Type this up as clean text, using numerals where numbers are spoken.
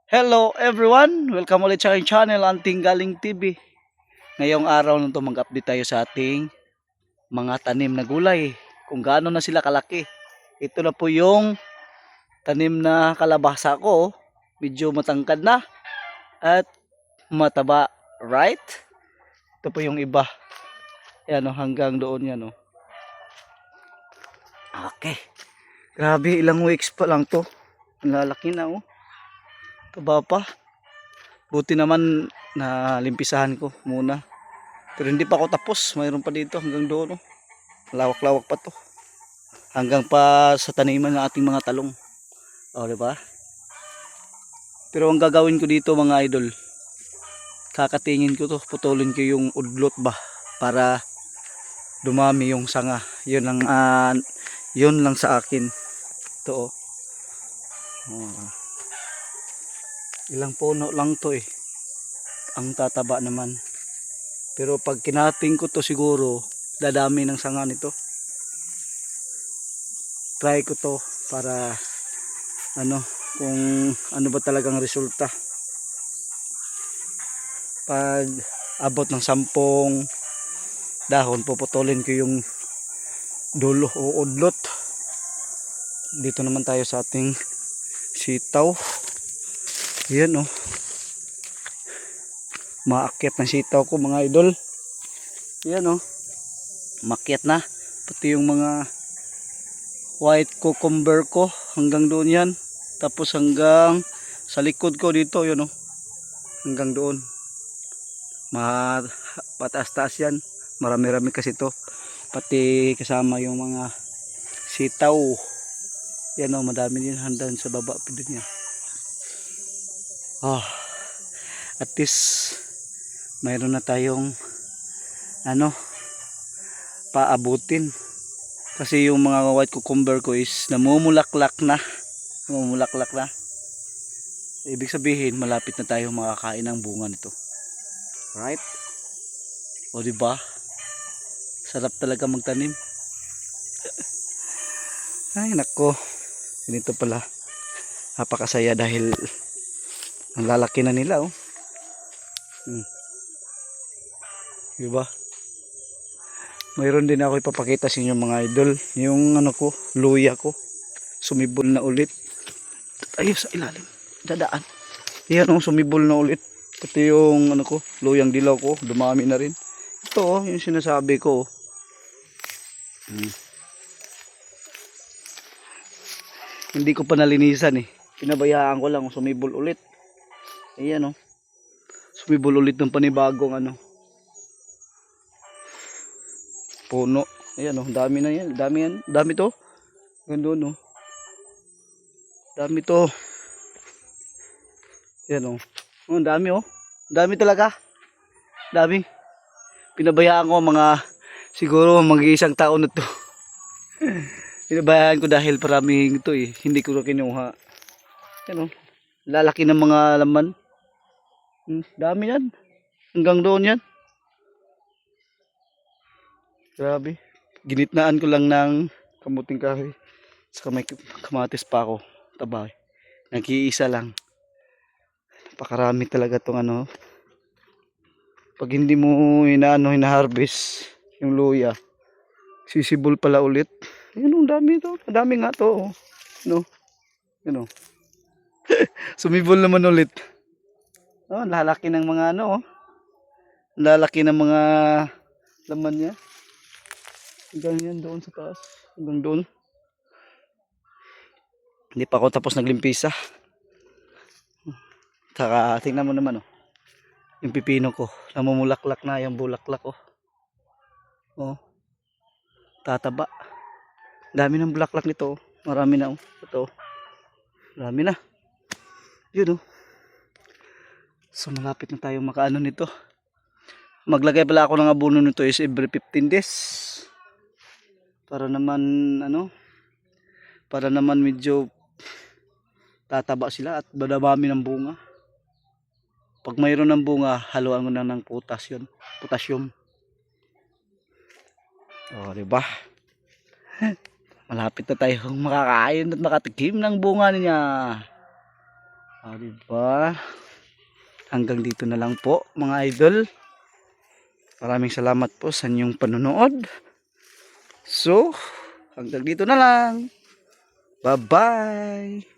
Hello everyone! Welcome ulit sa aking channel, Anting Galing TV. Ngayong araw na ito mag-update tayo sa ating mga tanim na gulay. Kung gaano na sila kalaki. Ito na po yung tanim na kalabasa ko. Medyo matangkad na at mataba. Right? Ito po yung iba. Yan o, hanggang doon yan o. Okay. Grabe, ilang weeks pa lang to. Ang lalaki na o. Taba pa. Buti naman na limpisahan ko muna. Pero hindi pa ako tapos. Mayroon pa dito hanggang doon. Oh. Lawak-lawak pa to. Hanggang pa sa taniman ng ating mga talong. O, diba? Pero ang gagawin ko dito mga idol, kakatingin ko to. Putulin ko yung udlot ba. Para dumami yung sanga. Yun lang sa akin. Ito oh. Ilang puno lang to eh. Ang tataba naman. Pero pag kinating ko to siguro, dadami ng sanga nito. Try ko to para kung ano ba talagang resulta. Pag abot ng 10 dahon, puputulin ko yung dulo o udlot. Dito naman tayo sa ating sitaw. Yan oh. Maakyat na sitaw ko mga idol. Yan oh. Maakyat na. Pati yung mga white cucumber ko hanggang doon yan. Tapos hanggang sa likod ko dito yun oh. Hanggang doon. Pataas-taas yan. Marami-rami kasi to. Pati kasama yung mga sitaw. Yan oh, madami din handan sa baba pa din yan. At least mayroon na tayong paabutin. Kasi yung mga white cucumber ko is namumulaklak na. Ibig sabihin malapit na tayo makakain ng bunga nito. Right? O diba? Sarap talaga magtanim. Ay nako. Ganito pala. Napakasaya dahil ang lalaki na nila oh. Diba? Mayroon din ako ipapakita sa inyo mga idol. Yung ko, luya ko. Sumibol na ulit. Ayos sa ilalim. Dadaan. Yan oh, sumibol na ulit. Pati yung ko, luyang dilaw ko, dumami na rin. Ito oh, yung sinasabi ko oh. Hindi ko pa nalinisan eh. Pinabayaan ko lang, sumibol ulit. Ayan oh. Sumibol ulit ng panibagong puno. Ayan oh, dami na yan. Dami to. Ganda no. Dami to. Ayan oh. Oh, dami oh. Dami talaga. Dami. Pinabayaan ko mga siguro mag-iisang taon na to. Pinabayaan ko dahil paraming ito eh. Hindi ko na kinuha. Ayan oh. Lalaki ng mga laman. Dami yan. Hanggang doon yan. Grabe. Ginitnaan ko lang ng kamuting kahoy. Saka may kamatis pa ako. Tabay. Nag-iisa lang. Napakarami talaga itong Pag hindi mo hina-harvest yung luya, sisibol pala ulit. Ayun, dami to. Dami nga to. No. Yun oh. Sumibol naman ulit. Oh, lalaki ng mga lalaki ng mga laman niya. Hanggang yan doon sa taas. Hanggang doon. Hindi pa ako tapos naglimpisa. Saka tingnan mo naman oh. Yung pipino ko. Namumulaklak na yung bulaklak oh. Oh. Tataba. Dami ng bulaklak nito oh. Marami na oh. Ito. Marami na. Yun oh. So malapit na tayo makaano nito. Maglagay pala ako ng abono nito is every 15 days. Para naman para naman medyo tataba sila at dadami ng bunga. Pag mayroon ng bunga, haluan ko na ng potassium. Oh, di ba? Malapit na tayo makakain at makatikim ng bunga niya. Diba? Hanggang dito na lang po mga idol. Maraming salamat po sa inyong panonood. So, hanggang dito na lang. Bye-bye.